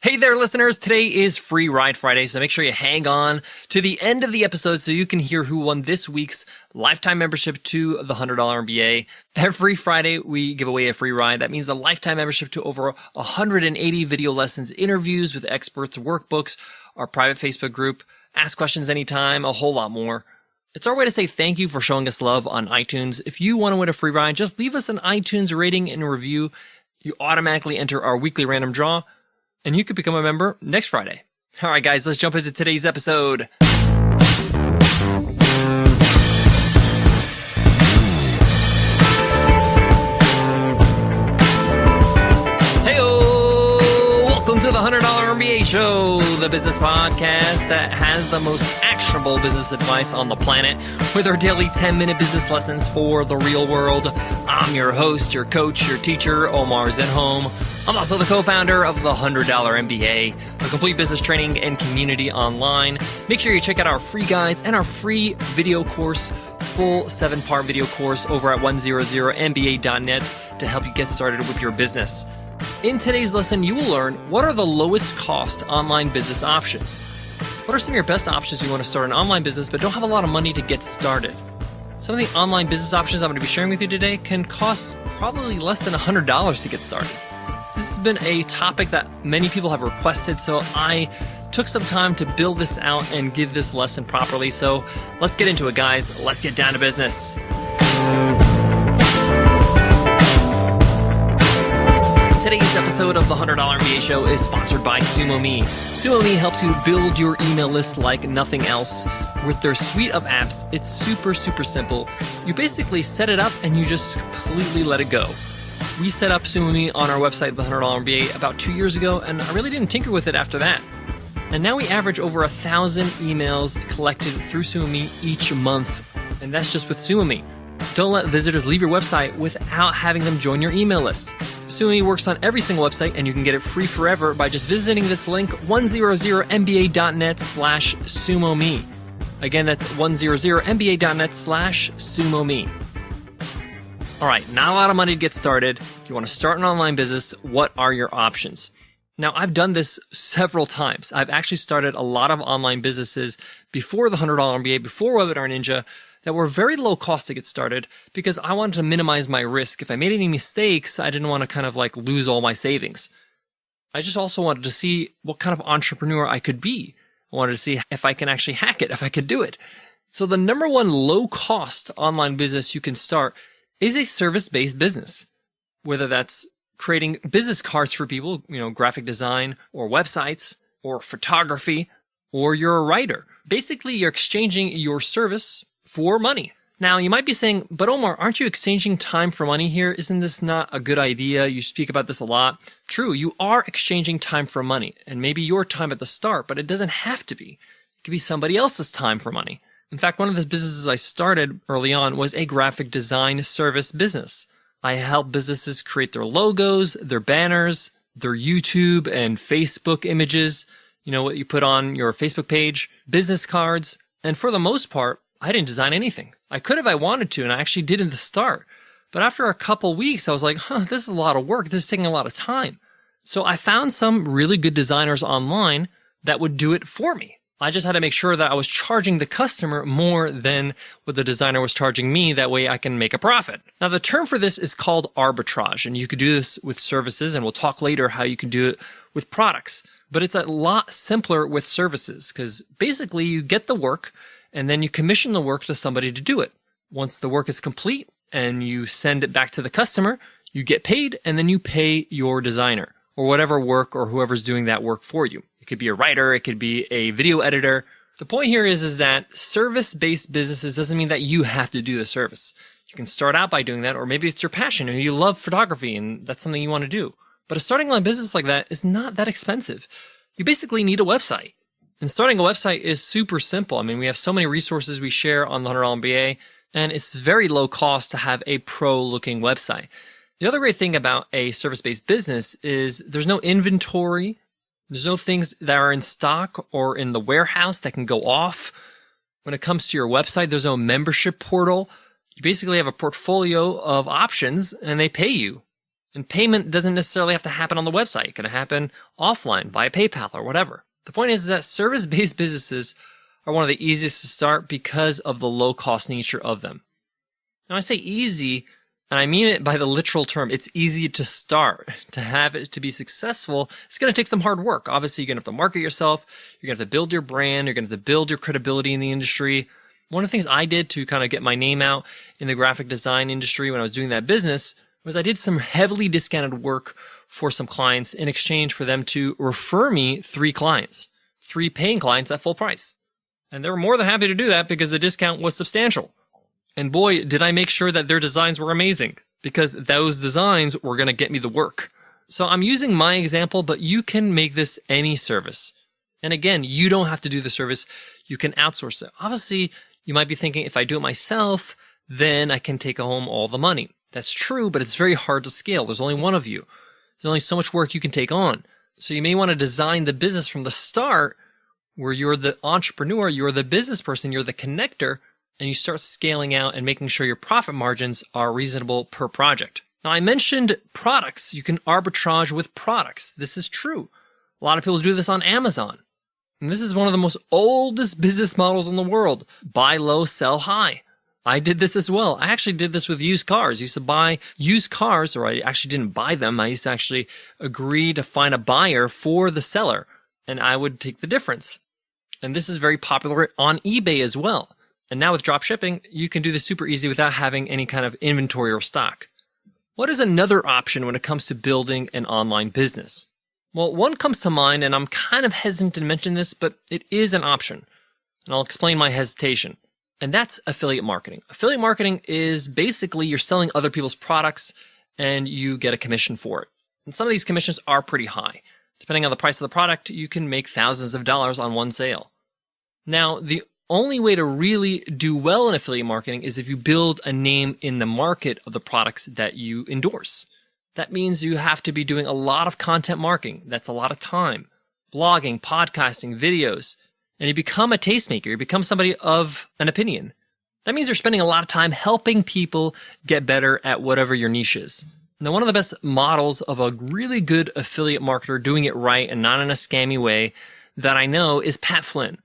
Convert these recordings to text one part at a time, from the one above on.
Hey there, listeners. Today is Free Ride Friday, so make sure you hang on to the end of the episode so you can hear who won this week's lifetime membership to the $100 MBA. Every Friday, we give away a free ride. That means a lifetime membership to over 180 video lessons, interviews with experts, workbooks, our private Facebook group, ask questions anytime, a whole lot more. It's our way to say thank you for showing us love on iTunes. If you want to win a free ride, just leave us an iTunes rating and review. You automatically enter our weekly random draw, and you could become a member next Friday. All right, guys, let's jump into today's episode. Hey-o! Welcome to the $100 MBA Show, the business podcast that has the most actionable business advice on the planet with our daily 10-minute business lessons for the real world. I'm your host, your coach, your teacher, Omar Zenhom. I'm also the co-founder of the $100 MBA, a complete business training and community online. Make sure you check out our free guides and our free video course, full 7-part video course over at 100mba.net to help you get started with your business. In today's lesson, you will learn what are the lowest cost online business options. What are some of your best options you want to start an online business but don't have a lot of money to get started? Some of the online business options I'm going to be sharing with you today can cost probably less than $100 to get started. This has been a topic that many people have requested, so I took some time to build this out and give this lesson properly. So let's get into it, guys. Let's get down to business. Today's episode of the $100 MBA Show is sponsored by SumoMe. SumoMe helps you build your email list like nothing else. With their suite of apps, it's super simple. You basically set it up and you just completely let it go. We set up SumoMe on our website, the $100 MBA, about 2 years ago, and I really didn't tinker with it after that. And now we average over 1,000 emails collected through SumoMe each month, and that's just with SumoMe. Don't let visitors leave your website without having them join your email list. SumoMe works on every single website, and you can get it free forever by just visiting this link, 100mba.net/SumoMe. Again, that's 100mba.net/SumoMe. All right, not a lot of money to get started. You want to start an online business. What are your options? Now, I've done this several times. I've actually started a lot of online businesses before the $100 MBA, before Webinar Ninja, that were very low cost to get started because I wanted to minimize my risk. If I made any mistakes, I didn't want to kind of like lose all my savings. I just also wanted to see what kind of entrepreneur I could be. I wanted to see if I can actually hack it, if I could do it. So the number one low cost online business you can start is a service-based business, whether that's creating business cards for people, graphic design or websites or photography, or you're a writer. Basically, you're exchanging your service for money. Now, you might be saying, but Omar, aren't you exchanging time for money here? Isn't this not a good idea? You speak about this a lot. True, you are exchanging time for money, and maybe your time at the start, but it doesn't have to be. It could be somebody else's time for money. In fact, one of the businesses I started early on was a graphic design service business. I help businesses create their logos, their banners, their YouTube and Facebook images, what you put on your Facebook page, business cards. And for the most part, I didn't design anything. I could if I wanted to, and I actually did in the start. But after a couple weeks, I was like, this is a lot of work. This is taking a lot of time. So I found some really good designers online that would do it for me. I just had to make sure that I was charging the customer more than what the designer was charging me. That way I can make a profit. Now, the term for this is called arbitrage, and you could do this with services, and we'll talk later how you can do it with products. But it's a lot simpler with services because basically you get the work and then you commission the work to somebody to do it. Once the work is complete and you send it back to the customer, you get paid, and then you pay your designer or whatever work or whoever's doing that work for you. It could be a writer, it could be a video editor. The point here is that service-based businesses doesn't mean that you have to do the service. You can start out by doing that, or maybe it's your passion, or you love photography, and that's something you want to do. But a starting online business like that is not that expensive. You basically need a website. And starting a website is super simple. I mean, we have so many resources we share on the $100 MBA, and it's very low cost to have a pro-looking website. The other great thing about a service-based business is there's no inventory. There's no things that are in stock or in the warehouse that can go off. When it comes to your website, there's no membership portal. You basically have a portfolio of options and they pay you. And payment doesn't necessarily have to happen on the website. It can happen offline via PayPal or whatever. The point is that service-based businesses are one of the easiest to start because of the low-cost nature of them. Now, I say easy, and I mean it by the literal term. It's easy to start. To have it to be successful, it's going to take some hard work. Obviously, you're going to have to market yourself. You're going to have to build your brand. You're going to have to build your credibility in the industry. One of the things I did to kind of get my name out in the graphic design industry when I was doing that business was I did some heavily discounted work for some clients in exchange for them to refer me 3 clients, 3 paying clients at full price. And they were more than happy to do that because the discount was substantial. And boy, did I make sure that their designs were amazing, because those designs were going to get me the work. So I'm using my example, but you can make this any service. And again, you don't have to do the service. You can outsource it. Obviously, you might be thinking, if I do it myself, then I can take home all the money. That's true, but it's very hard to scale. There's only one of you. There's only so much work you can take on. So you may want to design the business from the start where you're the entrepreneur, you're the business person, you're the connector, and you start scaling out and making sure your profit margins are reasonable per project. Now, I mentioned products. You can arbitrage with products. This is true. A lot of people do this on Amazon. And this is one of the most oldest business models in the world. Buy low, sell high. I did this as well. I actually did this with used cars. I used to buy used cars, or I actually didn't buy them. I used to actually agree to find a buyer for the seller, and I would take the difference. And this is very popular on eBay as well. And now with drop shipping, you can do this super easy without having any kind of inventory or stock. What is another option when it comes to building an online business? Well, one comes to mind, and I'm kind of hesitant to mention this, but it is an option. And I'll explain my hesitation. And that's affiliate marketing. Affiliate marketing is basically you're selling other people's products and you get a commission for it. And some of these commissions are pretty high. Depending on the price of the product, you can make thousands of dollars on one sale. Now, the only way to really do well in affiliate marketing is if you build a name in the market of the products that you endorse. That means you have to be doing a lot of content marketing. That's a lot of time. Blogging, podcasting, videos. And you become a tastemaker. You become somebody of an opinion. That means you're spending a lot of time helping people get better at whatever your niche is. Now, one of the best models of a really good affiliate marketer doing it right and not in a scammy way that I know is Pat Flynn.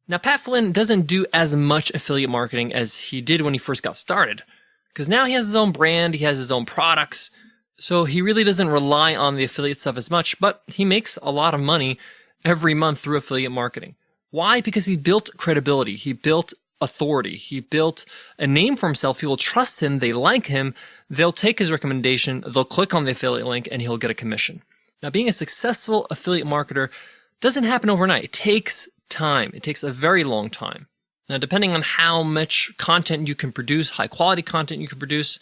Now, Pat Flynn doesn't do as much affiliate marketing as he did when he first got started, because now he has his own brand, he has his own products, so he really doesn't rely on the affiliate stuff as much, but he makes a lot of money every month through affiliate marketing. Why? Because he built credibility. He built authority. He built a name for himself. People trust him. They like him. They'll take his recommendation. They'll click on the affiliate link and he'll get a commission. Now, being a successful affiliate marketer doesn't happen overnight. It takes time. It takes a very long time. Now, depending on how much content you can produce, high quality content you can produce,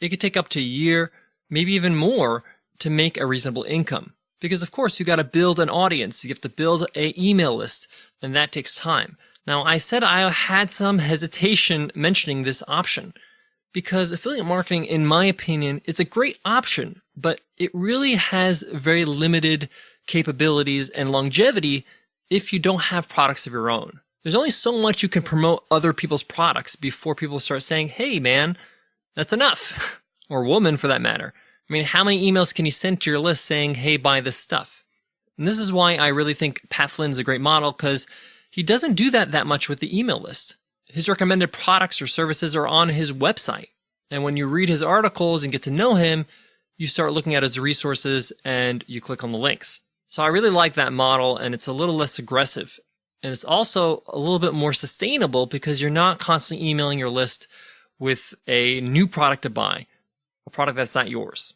it could take up to a year, maybe even more, to make a reasonable income. Because of course you got to build an audience. You have to build an email list, and that takes time. Now, I said I had some hesitation mentioning this option because affiliate marketing, in my opinion, is a great option, but it really has very limited capabilities and longevity if you don't have products of your own. There's only so much you can promote other people's products before people start saying, hey man, that's enough. Or woman for that matter. I mean, how many emails can you send to your list saying, hey, buy this stuff? And this is why I really think Pat Flynn's a great model, because he doesn't do that much with the email list. His recommended products or services are on his website. And when you read his articles and get to know him, you start looking at his resources and you click on the links. So I really like that model, and it's a little less aggressive. And it's also a little bit more sustainable because you're not constantly emailing your list with a new product to buy, a product that's not yours.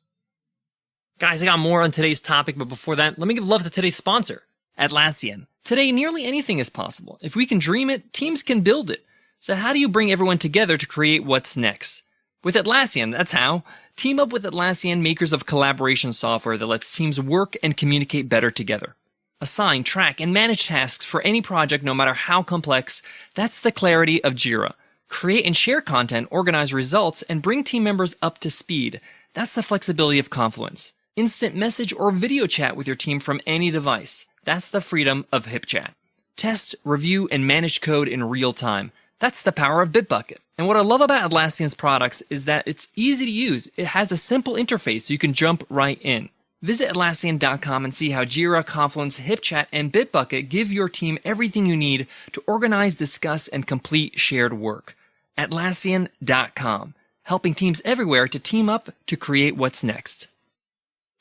Guys, I got more on today's topic, but before that, let me give love to today's sponsor, Atlassian. Today, nearly anything is possible. If we can dream it, teams can build it. So how do you bring everyone together to create what's next? With Atlassian, that's how. Team up with Atlassian, makers of collaboration software that lets teams work and communicate better together. Assign, track, and manage tasks for any project, no matter how complex. That's the clarity of Jira. Create and share content, organize results, and bring team members up to speed. That's the flexibility of Confluence. Instant message or video chat with your team from any device. That's the freedom of HipChat. Test, review, and manage code in real time. That's the power of Bitbucket. And what I love about Atlassian's products is that it's easy to use. It has a simple interface so you can jump right in. Visit Atlassian.com and see how Jira, Confluence, HipChat, and Bitbucket give your team everything you need to organize, discuss, and complete shared work. Atlassian.com, helping teams everywhere to team up to create what's next.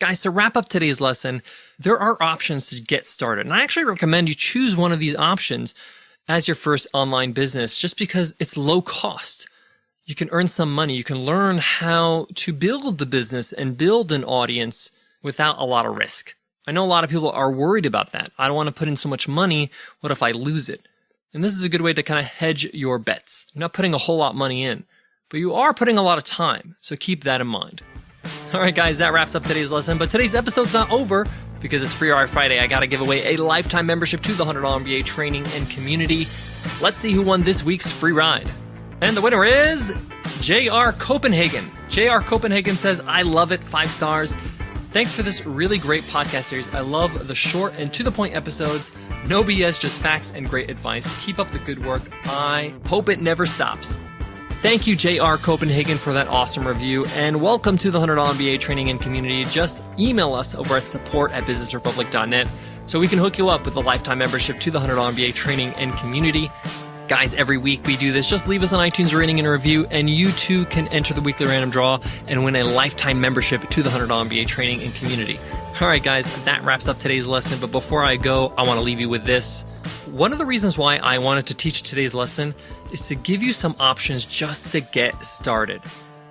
Guys, to wrap up today's lesson, there are options to get started. And I actually recommend you choose one of these options as your first online business just because it's low cost. You can earn some money. You can learn how to build the business and build an audience without a lot of risk. I know a lot of people are worried about that. I don't want to put in so much money. What if I lose it? And this is a good way to kind of hedge your bets. You're not putting a whole lot of money in, but you are putting a lot of time. So keep that in mind. All right, guys, that wraps up today's lesson. But today's episode's not over because it's Free Ride Friday. I got to give away a lifetime membership to the $100 MBA Training and Community. Let's see who won this week's free ride. And the winner is JR Copenhagen. JR Copenhagen says, I love it, 5 stars. Thanks for this really great podcast series. I love the short and to the point episodes. No BS, just facts and great advice. Keep up the good work. I hope it never stops. Thank you, JR Copenhagen, for that awesome review. And welcome to the $100 MBA Training and Community. Just email us over at support@businessrepublic.net so we can hook you up with a lifetime membership to the $100 MBA Training and Community. Guys, every week we do this. Just leave us on iTunes a rating and a review, and you too can enter the weekly random draw and win a lifetime membership to the $100 MBA Training and Community. All right, guys, that wraps up today's lesson. But before I go, I want to leave you with this. One of the reasons why I wanted to teach today's lesson is to give you some options just to get started.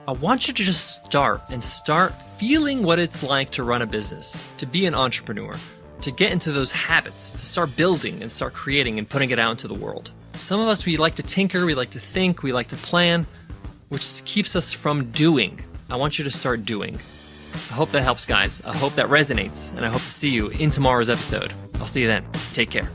I want you to just start feeling what it's like to run a business, to be an entrepreneur, to get into those habits, to start building and start creating and putting it out into the world. Some of us, we like to tinker, we like to think, we like to plan, which keeps us from doing. I want you to start doing. I hope that helps, guys. I hope that resonates, and I hope to see you in tomorrow's episode. I'll see you then. Take care.